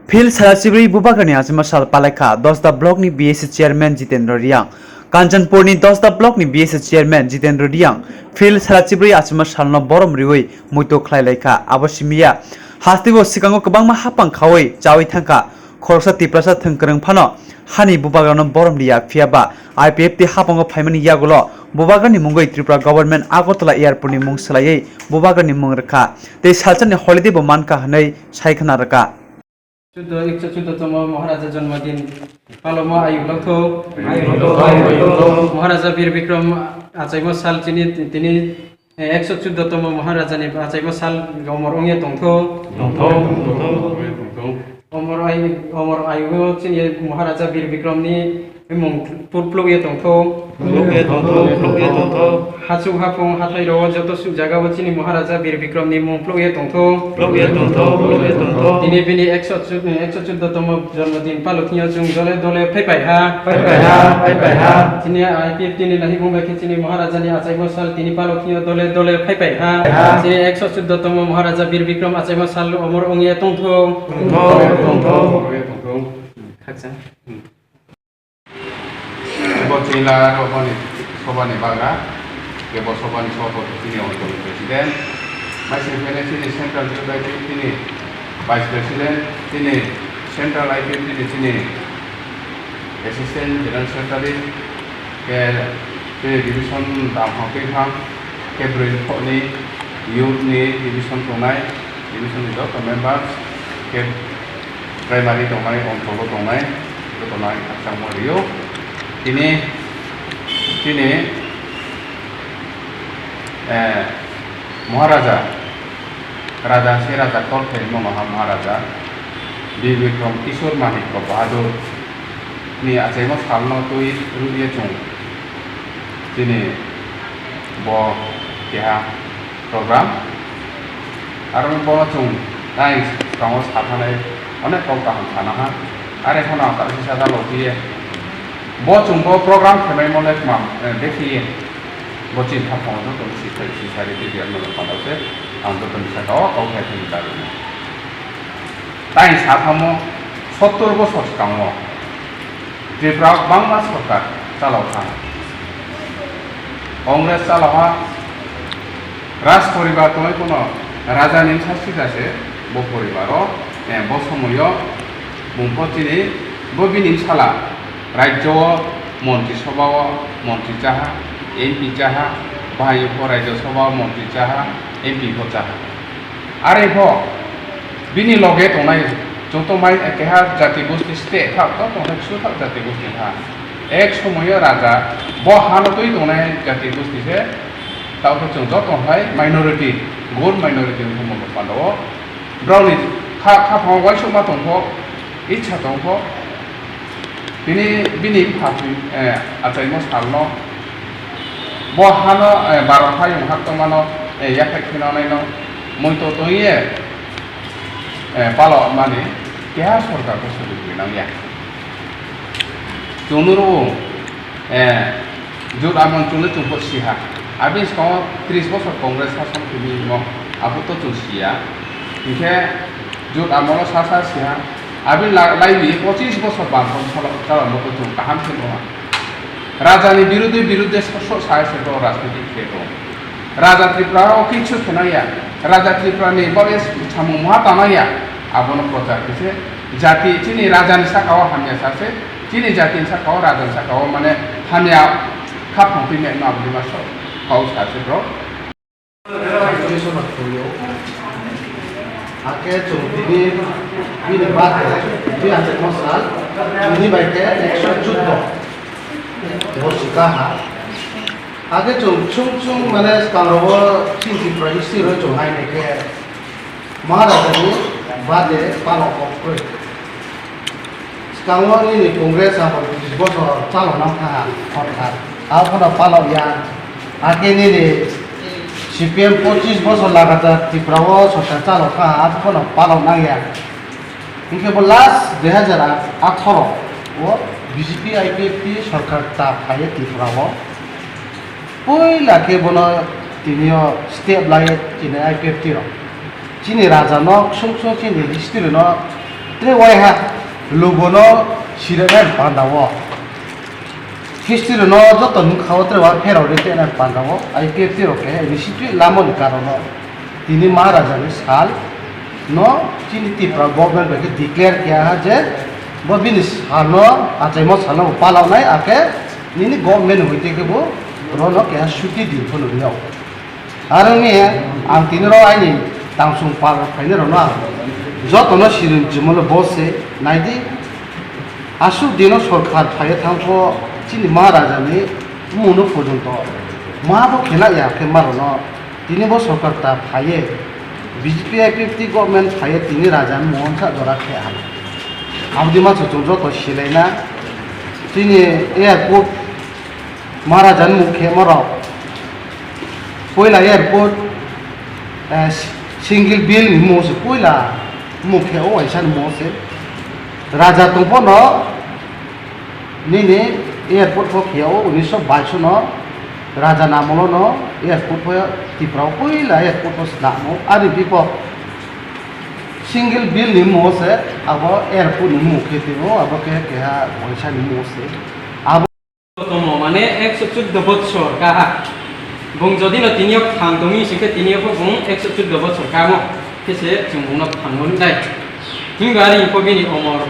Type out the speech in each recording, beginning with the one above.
Phil Sarasibri Bubagrani Achaima Sal Palekha 10 block ni BSC chairman Jitendra Riang Kanchanpur ni 10 block ni BSC chairman Jitendra Riang Phil Sarasibri Achaima Salno borom riwi muito khlailekha abosimia hastibo sikango kwbangma hapang khawai chawi thangka khorsa tiprasa thangkrang phano hani Bubagrano borom ria phiaba IPFT hapango phaimani yagulo Bubagrani mungoi Tripura government Agartala airport ni mung slai Bubagrani mung rakha tei salchani holiday bo manka hanai saikhana raka Sudah 114 Maharaja Janmadin Paloma Ayu Lokto Maharaja Bir Bikram Achaima Sal Chini Tini 114 Maharaja ni Achaima Sal Omor Ongye Tongtho Omor Ayu Chini Maharaja Bir Bikram ni Mung Purplugye Tongtho Hachu Hapong Hathai Rawa Joto Jaga Chini Maharaja Bir Bikram ni Mung Plugye Tongtho Dini bini 114 Janmadin Paloknya Jung Dole Dole Pepai Ha Tini IPFT ni Lahi Mumbai Chini Maharaja ni Achaima Sal Tini Paloknya Dole Dole Pepai Ha Tini 114 Maharaja Bir Bikram Achaima Sal Omor Ongye Tongtho Khaksa Bocila Sobani Baga, que vos Sobani Sopo tiene un presidente, más tiene Central tiene Vice President, tiene Central IPFT tiene Assistant General Secretary, que tiene Division Damhang Pinghang, que Brain Youth Division Tonai, Division Doctor Members, que Primary Tonai, Ontolo Tonai, Achaima Rio. Ini Maharaja Raja si Raja Korte Maharaja Bikram Kishore Manik Bahadur ni Achaima Salno tui Rudiya Chung ini bo keha program aron bo chung nai kangos Haphangni onek kau kaham sanaha are khona ta sisa dalo tiye bo chungbo program khemai molek mam dekhi bo chin thapong to sisari ti biar molek padase ang to sisa ko kau khai thi taru tai sathamo 70 বছর কামো Tripura Bangla সরকার চালাওয়া কংগ্রেস চালাওয়া রাজ পরিবার তোমায় কোনো রাজা নিম শাস্তি আছে বো পরিবারও বো সময়ও মুম্পচিনি বো বিনিম সালা রাজ্য মন্ত্রিসভা মন্ত্রী চাহা এমপি চাহা বাহাই রাজ্যসভা মন্ত্রী চাহা এমপি চাহা আর এভ বিনি লগে তনাই যত মাই একেহা জাতি গোষ্ঠী স্টেট থাক তো তনাই সুথাক জাতি গোষ্ঠী থা এক সময় রাজা ব হানতই তনাই জাতি গোষ্ঠী সে তাও তো যত হয় মাইনরিটি গোল মাইনরিটি সময় পালো ব্রাউনি খা ফাওয়াই সমা তংফ ইচ্ছা তংফ Bini papi Achaima Salno Bohano Barokha yung haktomano yakek finano muito toye palo mane kya sorkar ko sulu binang ya tunuru jut amon chule chumpot siha abis ko 30 বছর কংগ্রেস শাসন তুমি আবু তো চুসিয়া ইকে jut amon sasa siha Abin laili 25 বছর বামপন চালানো তো কাহাম ছিল রাজানি বিরুদ্ধে সাহসিক রাজনৈতিক ক্ষেত্র রাজা ত্রিপুরাও কিছু খেনাইয়া রাজা ত্রিপুরানি বলে সামুমা তানাইয়া আবন প্রচার কিছু জাতি চিনি রাজানি সাকাও হামিয়া সাসে চিনি জাতিনি সাকাও রাজানি সাকাও মানে হামিয়া খাপং পিমে না বলি মাস cow সাসে ব্র Ake chung bini bat di Achaima Sal ini baike 114 bosika ha age chung mane kangro chinti prahisti ro chung hai neke Maharaja ni bade palo ko kangro ni Congress ha bo boso chalo nam tha orkar a phona palo ya age ni CPM 25 বছর লাগাতার ত্রিপুরাও সরকার চালকা আজ কোনো পালন নাগিয়া কেবল last 2018 ও BJP IPFT সরকার তা ফাইয়ে ত্রিপুরাও পয়লা কেবল তিনিও step লাগে চিনে IPFT র চিনি রাজা নক সংসং চিনি হিস্ট্রি ন tre wai ha lugono sirena pandawo history no joto nu khaw tre wa phero de te na pandawo IPFT roke ni situ lamo ni karono tini maharaja ni sal no chini tipra government be declare kiya ha je bo bini salo Achaima salo palau nai ake nini government hoite ke bo rono kiya shuti din phono niao aroni ang tinro aini tangsung pal phaine rono joto no sirin jimolo bose naidi asu dino sorkar phaye thangko chini maharaja ni muno pojonto mahabo khela ya ke marono tini bo sorkar ta phaye BJP IPFT government phaye tini raja mohon sa dora khe ha abdi ma chong joto silaina tini airport maharaja ni mukhe maro poila airport single bill ni mose poila mukhe o aisan mose raja tongpono nini airport ko kheo 1922 no raja namolo no airport ko tiprao poila airport ko namo ari bipo single bill ni mose abo airport ni mukhe timo abo ke ha aisan ni mose abo tomo mane 114 বছর কাহা bung যদি না তিনিও থাংদমি সিকে তিনিও bung 114 বছর কামো কেসে জুমুনা থাংমন দাই হিংগারি ইপবিনি অমর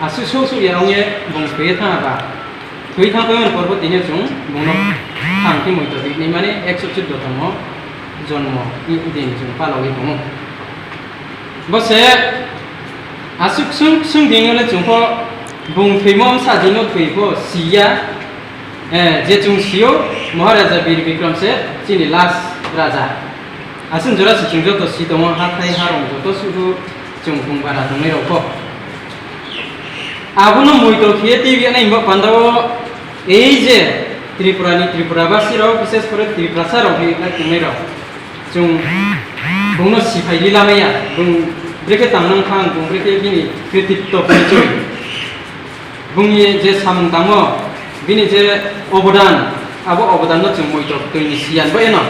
আসু সুসু ইয়াংয়ে bung ফে থাবা থুই থাকয়ন পর্ব তিনিও জুম bung থাংকি মইতো দিনি মানে 114 তম জন্ম ই দিন জুম পালগি দङ বসে আসু সুং সুং দিনলে জুমফো bung ফেমম সাজিনো থুইফো সিয়া जे चुंसियो महाराजा वीर विक्रम से चीनी लास्ट राजा आसन जरा सिंह जो तो सीतों हाथाई हारों जो तो सुरु चुंपुंग बारा तुम नहीं रखो आबुनो मुइतो किए टीवी ना इम्बा पंद्रह जे त्रिपुरा बासी राव विशेष कर त्रिपुरा सा राव भी ना तुम नहीं रहो चुं बुनो सिपाही लीला में या बुं ब्रेके तांगनां खां बुं ब्रेके बिनी कृतित्व परिचय बुंगी जे सामुं तांगो bini je obodan abo obodan no chung moi tok tui ni sian ba eno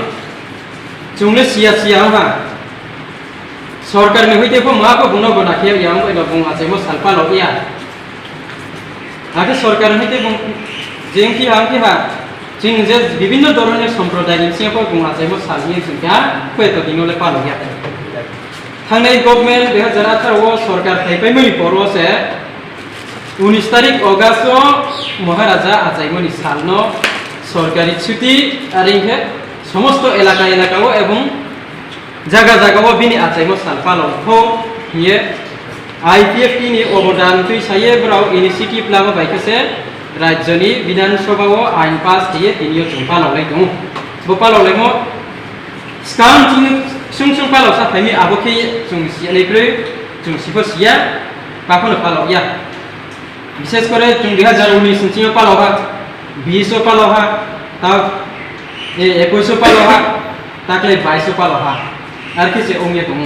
chung le sia ha সরকার নি হইতে কো মা কো গুণ বনা খেয়ে ইয়াং এলো বুং Achaima সালপা লো ইয়া আগে সরকার হইতে বুং জেংকি হাংকি হা জিং যে বিভিন্ন ধরনের সম্প্রদায় নি সিয়া কো বুং Achaima সালনি সংখ্যা কয়তো দিনলে পালো ইয়া থাংনাই গভর্নমেন্ট 2018 ও সরকার থাইপাই মই পরোসে 19 तारिख अगस्त महाराजा Achaima ni सालनो सरकारी छुट्टी आरिंखे समस्त एलाका एवं जागा बिनी Achaima साल पालनखौ ये IPFT नि अबदान तुइ साये ब्राव इनिशिएटिभ लाबो बायखासे राज्यनि विधानसभाव आइन पास दिए तिनियो जों पालौलाय दं बो पालौलायमो स्काम सुं पालौ साफायनि आबोखि जों सियानिख्रुइ जों सिफो सिया बाखौनो पालौया विशेष करे तुम 2019 सिंह पालौहा 20 पालौहा तब 21 पालौहा ताकले 22 पालौहा आर किसे ओंगे दङ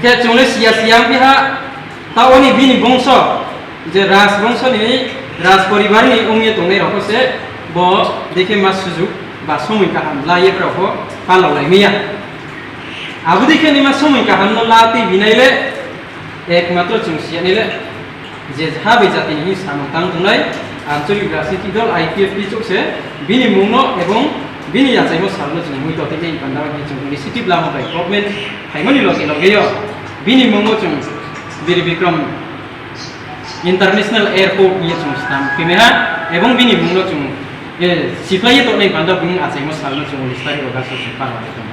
के चंले सिया बिहा तावनि बिनि बंश जे राज बंशनि राज परिवारनि ओंगे दङै रखसे ब देखे मा सुजुग बा समय काहाम लाये प्रभु पालौलाय मिया आबु देखे नि मा समय काहाम न लाति बिनाइले एकमात्र चुंसियानिले जे हाबे जातिनि सामतां दंनाय आंचलिक राजनीति दल IPFT चोकसे बिनि मुंनो एवं बिनि Achaima सालनो जों मुइतो तेने पान्दाबि जों इनिशिएटिभ लामा बाय गभर्नमेन्ट हाइमनि लगे बिनि मुंनो जों वीर विक्रम इंटरनेशनल एयरपोर्ट नि जों स्थान पिमेहा एवं बिनि मुंनो जों सिफ्लाये तो नै पान्दा बुं Achaima सालनो जों लिस्टारि अगासो पालनाय